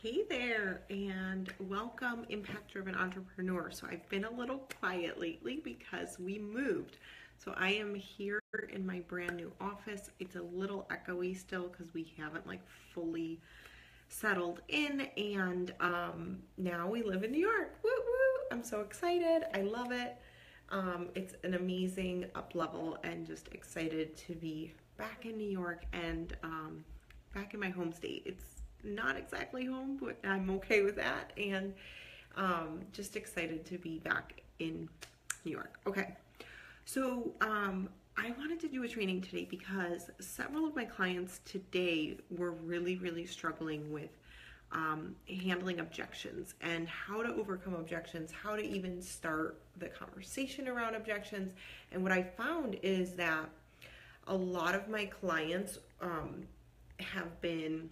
Hey there, and welcome, impact-driven entrepreneur. So I've been a little quiet lately because we moved. So I am here in my brand new office. It's a little echoey still because we haven't fully settled in, and now we live in New York. Woo woo! I'm so excited. I love it. It's an amazing up level, and just excited to be back in New York and back in my home state. It's not exactly home, but I'm okay with that, and just excited to be back in New York. Okay, so I wanted to do a training today because several of my clients today were really struggling with handling objections and how to overcome objections, how to even start the conversation around objections. And what I found is that a lot of my clients have been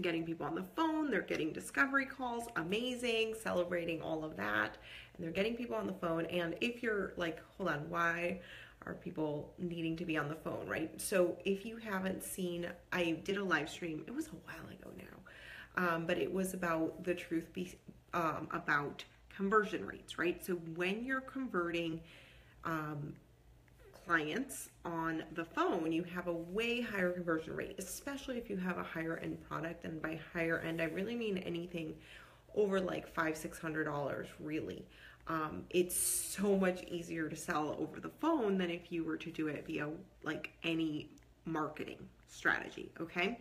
getting people on the phone, they're getting discovery calls, amazing, celebrating all of that, and they're getting people on the phone. And if you're like, hold on, why are people needing to be on the phone, right? So if you haven't seen, I did a live stream, it was a while ago now, but it was about the truth about conversion rates, right? So when you're converting clients on the phone, you have a way higher conversion rate, especially if you have a higher end product. And by higher end, I really mean anything over like $500-600 really. It's so much easier to sell over the phone than if you were to do it via like any marketing strategy. Okay,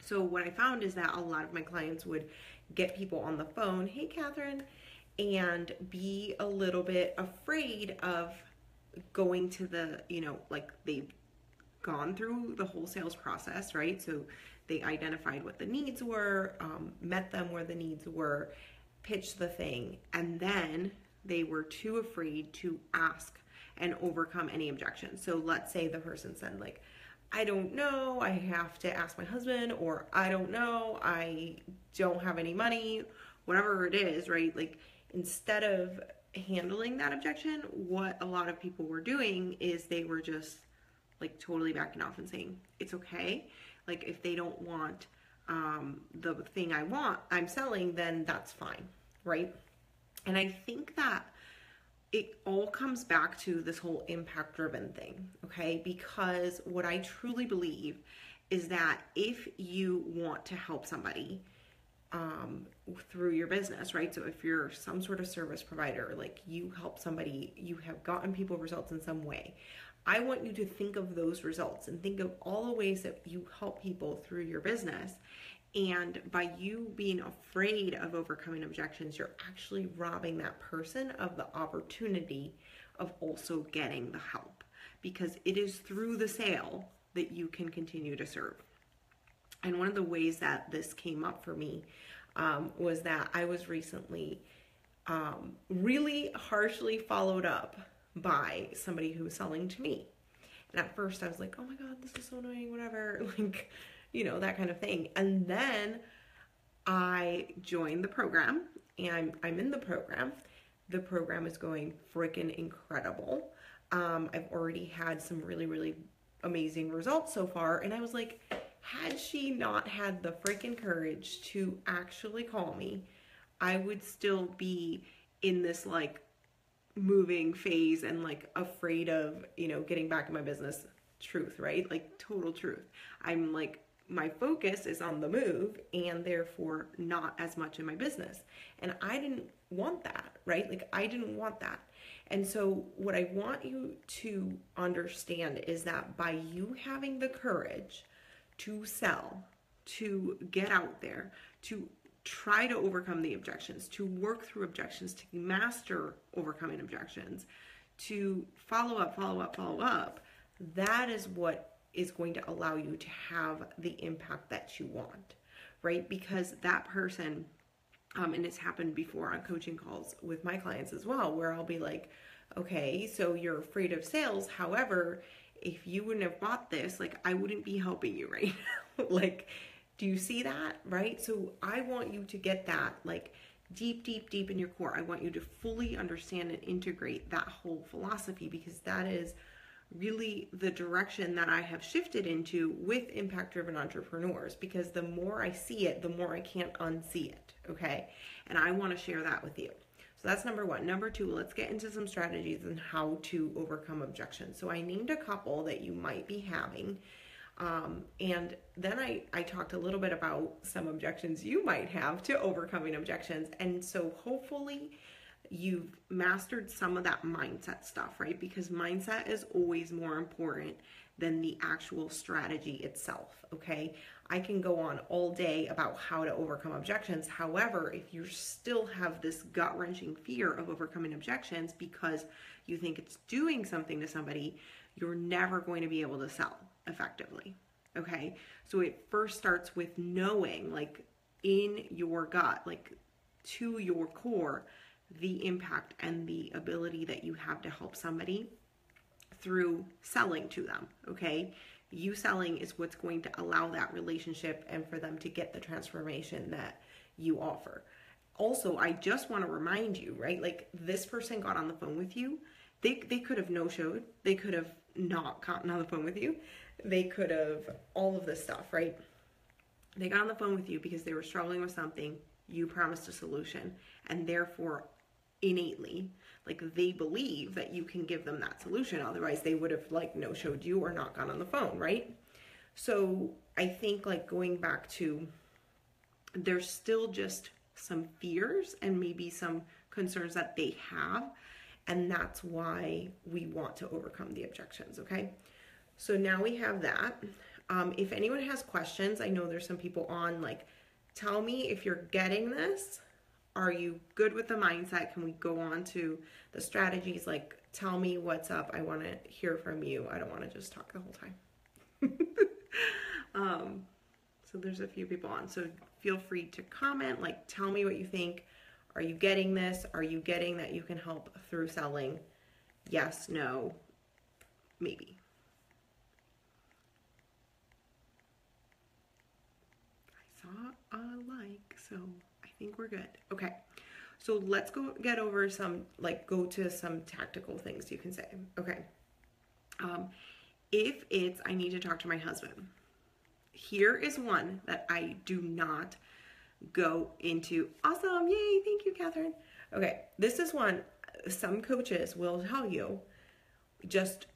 so what I found is that a lot of my clients would get people on the phone, hey Catherine, and be a little bit afraid of going to the, like they've gone through the whole sales process, right? So they identified what the needs were, met them where the needs were, pitched the thing, and then they were too afraid to ask and overcome any objections. So let's say the person said like, I don't know, I have to ask my husband, or I don't know, I don't have any money, whatever it is, right? Like instead of handling that objection, what a lot of people were doing is they were just like totally backing off and saying it's okay. Like if they don't want the thing I'm selling, then that's fine, right? And I think that it all comes back to this whole impact driven thing, okay? Because what I truly believe is that if you want to help somebody through your business, right? So if you're some sort of service provider, like you help somebody, you have gotten people results in some way, I want you to think of those results and think of all the ways that you help people through your business. And by you being afraid of overcoming objections, you're actually robbing that person of the opportunity of also getting the help, because it is through the sale that you can continue to serve. And one of the ways that this came up for me was that I was recently really harshly followed up by somebody who was selling to me. And at first I was like, oh my God, this is so annoying, whatever, like, that kind of thing. And then I joined the program, and I'm in the program. The program is going freaking incredible. I've already had some really amazing results so far. And I was like, had she not had the freaking courage to actually call me, I would still be in this like moving phase and like afraid of, getting back in my business. Truth, right? Like total truth. I'm like, my focus is on the move and therefore not as much in my business. And I didn't want that, right? Like I didn't want that. And so what I want you to understand is that by you having the courage to sell, to get out there, to try to overcome the objections, to work through objections, to master overcoming objections, to follow up, that is what is going to allow you to have the impact that you want, right? Because that person, and it's happened before on coaching calls with my clients as well, where I'll be like, okay, so you're afraid of sales. However, if you wouldn't have bought this, like I wouldn't be helping you right now. Like, do you see that, right? So I want you to get that like deep in your core. I want you to fully understand and integrate that whole philosophy, because that is really the direction that I have shifted into with impact-driven entrepreneurs, because the more I see it, the more I can't unsee it, okay? And I want to share that with you. So that's number one. Number two, let's get into some strategies and how to overcome objections. So I named a couple that you might be having. And then I talked a little bit about some objections you might have to overcoming objections. And so hopefully you've mastered some of that mindset stuff, right? Because mindset is always more important than the actual strategy itself, okay? I can go on all day about how to overcome objections. However, if you still have this gut-wrenching fear of overcoming objections because you think it's doing something to somebody, you're never going to be able to sell effectively, okay? So it first starts with knowing, like in your gut, like to your core, the impact and the ability that you have to help somebody through selling to them, okay? You selling is what's going to allow that relationship and for them to get the transformation that you offer. Also, I just want to remind you, right? Like this person got on the phone with you. They could have no-showed. They could have not gotten on the phone with you. They could have all of this stuff, right? They got on the phone with you because they were struggling with something. You promised a solution, and therefore innately, like they believe that you can give them that solution. Otherwise they would have like no-showed you or not gone on the phone, right? So I think like going back to, there's still just some fears and maybe some concerns that they have, and that's why we want to overcome the objections, okay? So now we have that. If anyone has questions, I know there's some people on, like, tell me if you're getting this. Are you good with the mindset? Can we go on to the strategies? Like, tell me what's up. I want to hear from you. I don't want to just talk the whole time. So there's a few people on. So feel free to comment. Like, tell me what you think. Are you getting this? Are you getting that you can help through selling? Yes, no, maybe. I saw a like, so I think we're good. Okay, so let's go get over some, like go to some tactical things you can say. Okay, if it's, I need to talk to my husband. Here is one that I do not go into. Awesome, yay, thank you, Catherine. Okay, this is one, some coaches will tell you, just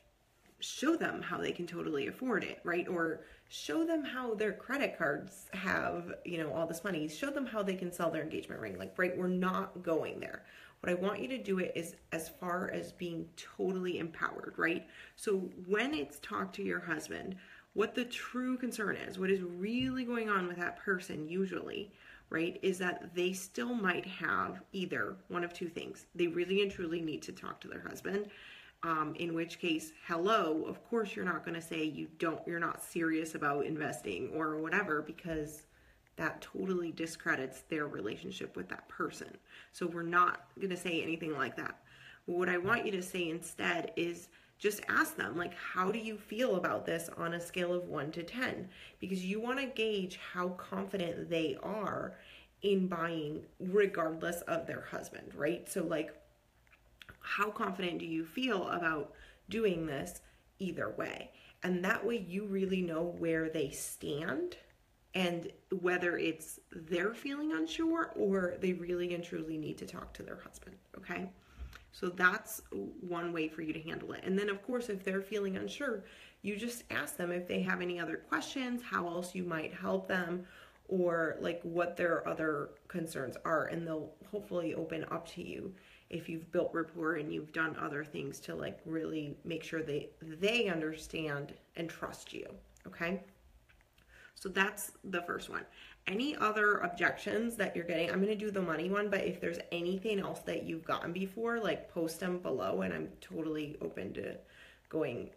show them how they can totally afford it, right? Or show them how their credit cards have, you know, all this money. Show them how they can sell their engagement ring. Like, right, we're not going there. What I want you to do it is as far as being totally empowered, right? So when it's talk to your husband, what the true concern is, what is really going on with that person usually, right, is that they still might have either one of two things. They really and truly need to talk to their husband, in which case, hello, of course you're not going to say you're not serious about investing or whatever, because that totally discredits their relationship with that person. So we're not going to say anything like that. What I want you to say instead is just ask them, like, how do you feel about this on a scale of 1 to 10? Because you want to gauge how confident they are in buying regardless of their husband, right? So like, how confident do you feel about doing this either way? And that way you really know where they stand and whether it's they're feeling unsure or they really and truly need to talk to their husband, okay? So that's one way for you to handle it. And then of course, if they're feeling unsure, you just ask them if they have any other questions, how else you might help them, or like what their other concerns are, and they'll hopefully open up to you if you've built rapport and you've done other things to like really make sure they understand and trust you, okay? So that's the first one. Any other objections that you're getting? I'm going to do the money one, but if there's anything else that you've gotten before, like post them below and I'm totally open to going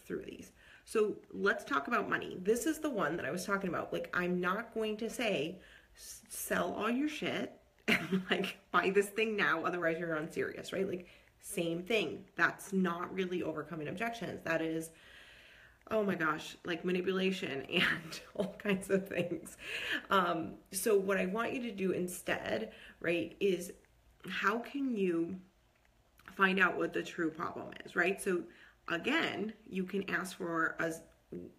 through these. So let's talk about money. This is the one that I was talking about. Like, I'm not going to say sell all your shit and like buy this thing now, otherwise you're unserious, right? Like, same thing. That's not really overcoming objections. That is, oh my gosh, like manipulation and all kinds of things. So what I want you to do instead, right, is how can you find out what the true problem is, right? So Again, you can ask for a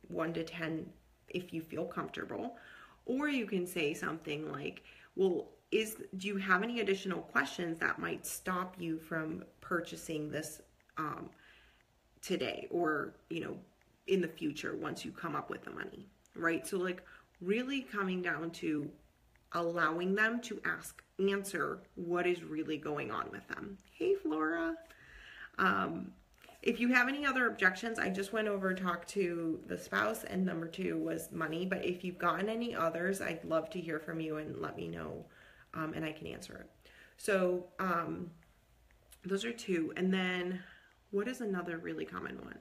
1 to 10 if you feel comfortable, or you can say something like, well, do you have any additional questions that might stop you from purchasing this today, or, in the future once you come up with the money, right? So like really coming down to allowing them to answer what is really going on with them. Hey, Flora. If you have any other objections, I just went over, talked to the spouse, and number 2 was money. But if you've gotten any others, I'd love to hear from you and let me know, and I can answer it. So those are 2. And then what is another really common one?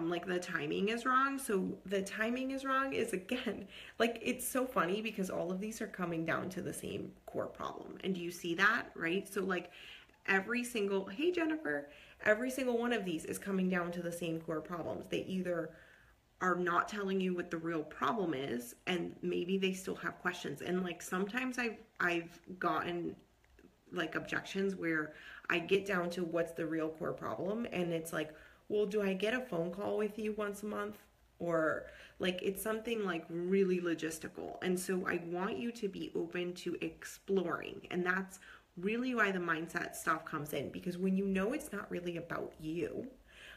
Like the timing is wrong. So the timing is wrong is, again, like, it's so funny because all of these are coming down to the same core problem. And do you see that, right? So like hey Jennifer, every single one of these is coming down to the same core problems. They either are not telling you what the real problem is, and maybe they still have questions. And like sometimes I've gotten like objections where I get down to what's the real core problem, and it's like, well, do I get a phone call with you once a month? Or like it's something like really logistical. And so I want you to be open to exploring. And that's really why the mindset stuff comes in, because when you know it's not really about you,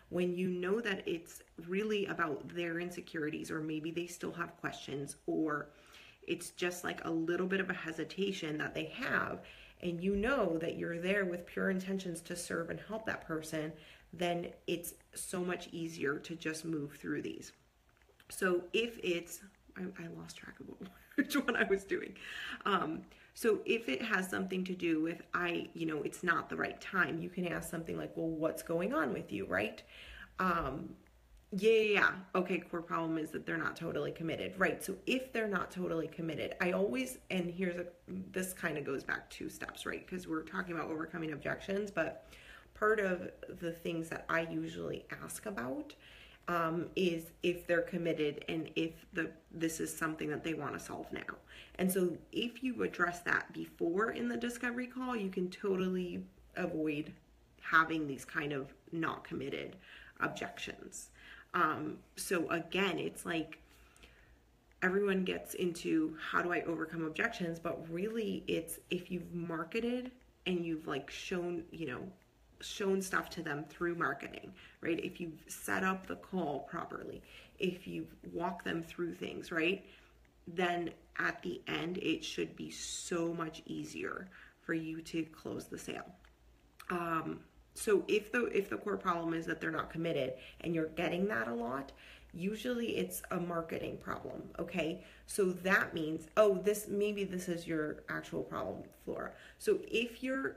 when you know that it's really about their insecurities, or maybe they still have questions, or it's just like a little bit of a hesitation that they have, and you know that you're there with pure intentions to serve and help that person, then it's so much easier to just move through these. So if it's, I lost track of which one I was doing. So if it has something to do with, it's not the right time, you can ask something like, well, what's going on with you, right? Yeah. Okay, core problem is that they're not totally committed, right? So if they're not totally committed, this kind of goes back 2 steps, right? Because we're talking about overcoming objections, but part of the things that I usually ask about is if they're committed and if this is something that they want to solve now. And so if you address that before in the discovery call, you can totally avoid having these kind of not committed objections. So again, it's like everyone gets into how do I overcome objections, but really it's if you've marketed and you've like shown stuff to them through marketing, right? If you've set up the call properly, if you've walked them through things, right? Then at the end, it should be so much easier for you to close the sale. So if the core problem is that they're not committed and you're getting that a lot, usually it's a marketing problem, okay? So that means, maybe this is your actual problem, Flora. So if you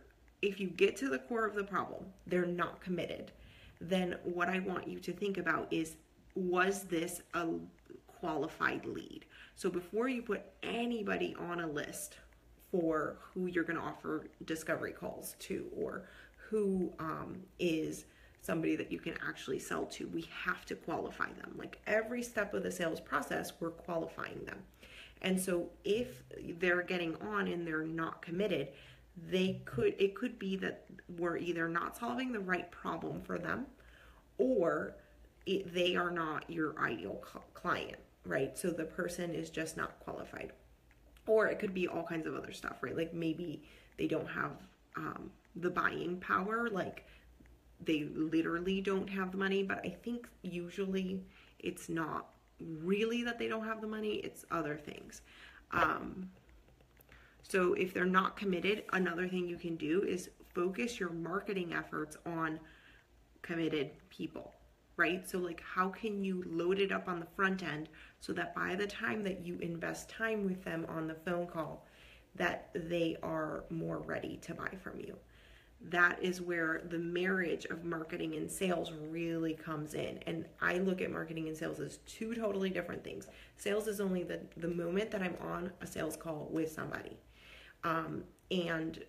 get to the core of the problem, they're not committed, then what I want you to think about is, was this a qualified lead? So before you put anybody on a list for who you're going to offer discovery calls to, or who is somebody that you can actually sell to, we have to qualify them. Like every step of the sales process, we're qualifying them. And so if they're getting on and they're not committed, it could be that we're either not solving the right problem for them, or they are not your ideal client, right? So the person is just not qualified. Or it could be all kinds of other stuff, right? Like maybe they don't have the buying power, like they literally don't have the money. But I think usually it's not really that they don't have the money, it's other things. So if they're not committed, another thing you can do is focus your marketing efforts on committed people, right? So like how can you load it up on the front end so that by the time that you invest time with them on the phone call, that they are more ready to buy from you. That is where the marriage of marketing and sales really comes in. And I look at marketing and sales as 2 totally different things. Sales is only the moment that I'm on a sales call with somebody. And,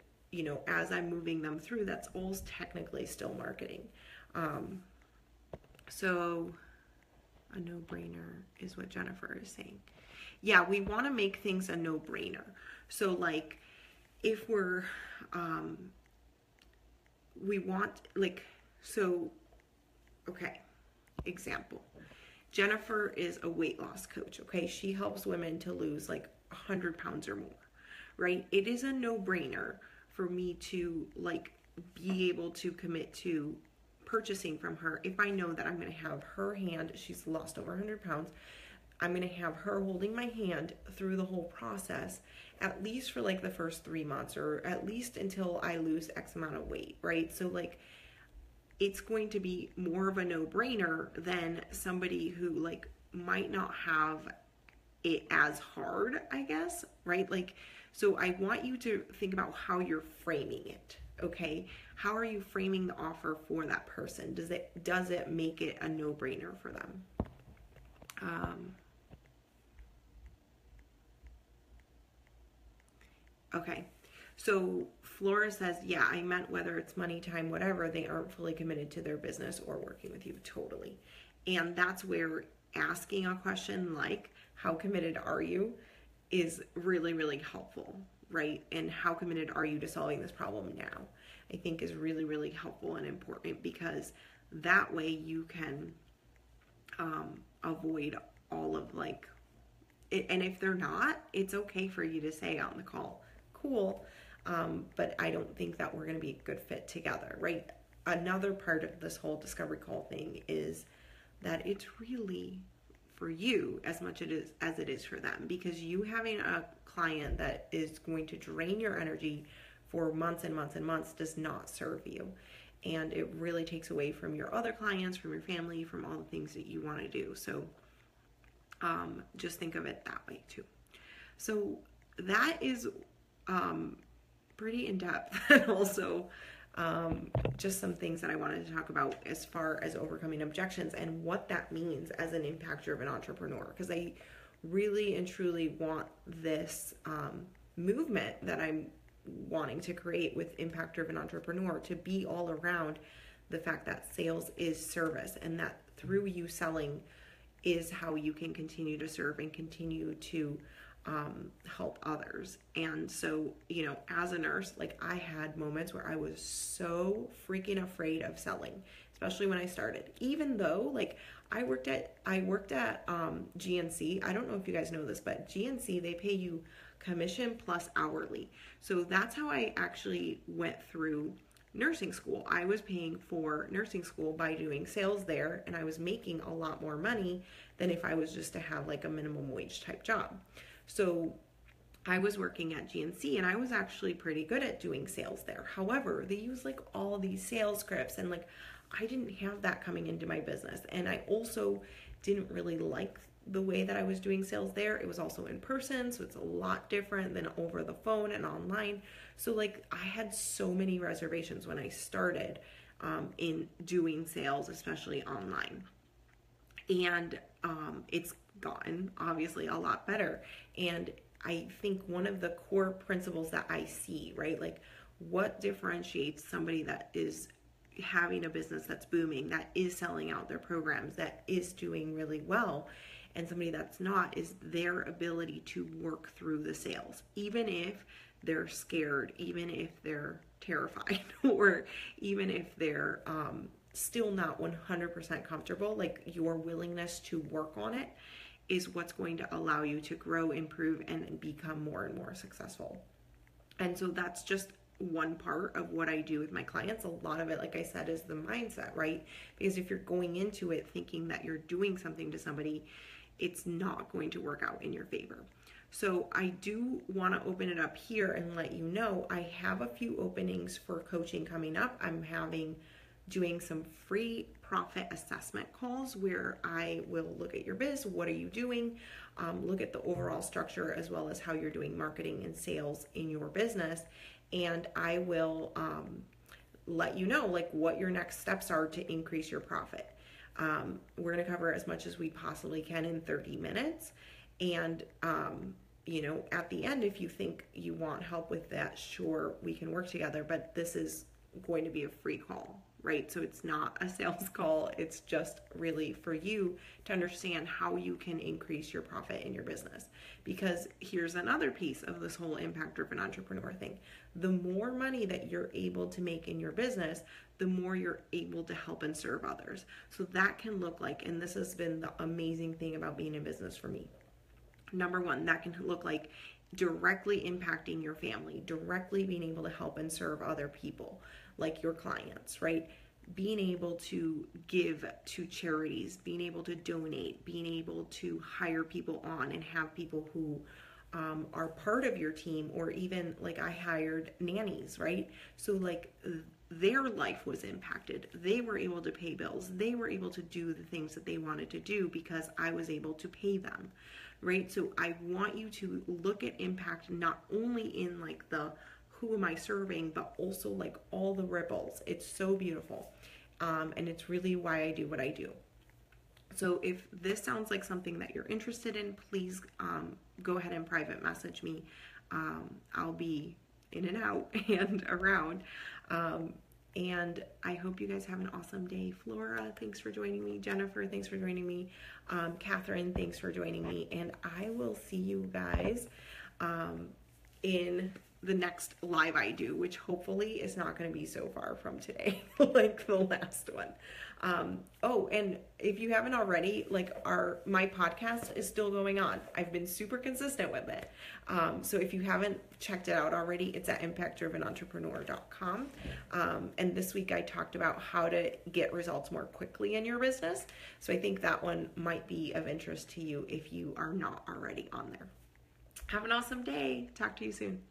as I'm moving them through, that's all technically still marketing. So a no-brainer is what Jennifer is saying. Yeah, we want to make things a no-brainer. So like if we're, we want Okay, example. Jennifer is a weight loss coach, okay? She helps women to lose like 100 pounds or more, right? It is a no-brainer for me to like be able to commit to purchasing from her if I know that I'm going to have her hand. She's lost over 100 pounds. I'm going to have her holding my hand through the whole process, at least for like the first 3 months, or at least until I lose X amount of weight, right? So like, it's going to be more of a no-brainer than somebody who like might not have it as hard, I guess, right? Like, so I want you to think about how you're framing it, okay? How are you framing the offer for that person? Does it make it a no-brainer for them? Okay. So Flora says, yeah, I meant whether it's money, time, whatever, they aren't fully committed to their business or working with you. Totally. And that's where asking a question like, how committed are you, is really, really helpful, right? And how committed are you to solving this problem now, I think is really, really helpful and important, because that way you can avoid all of like, and if they're not, it's okay for you to say on the call, cool, but I don't think that we're going to be a good fit together, right? Another part of this whole discovery call thing is that it's really for you as much as it is for them, because you having a client that is going to drain your energy for months and months and months does not serve you. And it really takes away from your other clients, from your family, from all the things that you want to do. So just think of it that way too. So that is pretty in-depth, and also just some things that I wanted to talk about as far as overcoming objections and what that means as an impact-driven entrepreneur, because I really and truly want this movement that I'm wanting to create with impact-driven entrepreneur to be all around the fact that sales is service, and that through you selling is how you can continue to serve and continue to help others. And so, you know, as a nurse, like I had moments where I was so freaking afraid of selling, especially when I started, even though like I worked at GNC. I don't know if you guys know this, but GNC, they pay you commission plus hourly. So that's how I actually went through nursing school. I was paying for nursing school by doing sales there, and I was making a lot more money than if I was just to have like a minimum wage type job. So I was working at GNC, and I was actually pretty good at doing sales there. However, they use like all these sales scripts, and like I didn't have that coming into my business. And I also didn't really like the way that I was doing sales there. It was also in person, so it's a lot different than over the phone and online. So like I had so many reservations when I started in doing sales, especially online. And it's gotten obviously a lot better. And I think one of the core principles that I see, right, like what differentiates somebody that is having a business that's booming, that is selling out their programs, that is doing really well, and somebody that's not, is their ability to work through the sales, even if they're scared, even if they're terrified, or even if they're still not 100% comfortable. Like your willingness to work on it is what's going to allow you to grow, improve, and become more and more successful. And so that's just one part of what I do with my clients. A lot of it, like I said, is the mindset, right? Because if you're going into it thinking that you're doing something to somebody, it's not going to work out in your favor. So I do want to open it up here and let you know I have a few openings for coaching coming up. I'm doing some free profit assessment calls where I will look at your biz. What are you doing? Look at the overall structure as well as how you're doing marketing and sales in your business. And I will let you know like what your next steps are to increase your profit. We're going to cover as much as we possibly can in 30 minutes. And, you know, at the end, if you think you want help with that, sure, we can work together. But this is going to be a free call, right? So it's not a sales call. It's just really for you to understand how you can increase your profit in your business. Because here's another piece of this whole impact-driven entrepreneur thing. The more money that you're able to make in your business, the more you're able to help and serve others. So that can look like, and this has been the amazing thing about being in business for me. Number one, that can look like directly impacting your family, directly being able to help and serve other people, like your clients, right? Being able to give to charities, being able to donate, being able to hire people on and have people who are part of your team, or even like I hired nannies, right? So like their life was impacted. They were able to pay bills. They were able to do the things that they wanted to do because I was able to pay them, right? So I want you to look at impact not only in like the who am I serving, but also like all the ripples. It's so beautiful. And it's really why I do what I do. So if this sounds like something that you're interested in, please go ahead and private message me. I'll be in and out and around. And I hope you guys have an awesome day. Flora, thanks for joining me. Jennifer, thanks for joining me. Catherine, thanks for joining me. And I will see you guys in the next live I do, which hopefully is not going to be so far from today, like the last one. Oh, and if you haven't already, like my podcast is still going on. I've been super consistent with it. So if you haven't checked it out already, it's at impactdrivenentrepreneur.com. And this week I talked about how to get results more quickly in your business. So I think that one might be of interest to you if you are not already on there. Have an awesome day. Talk to you soon.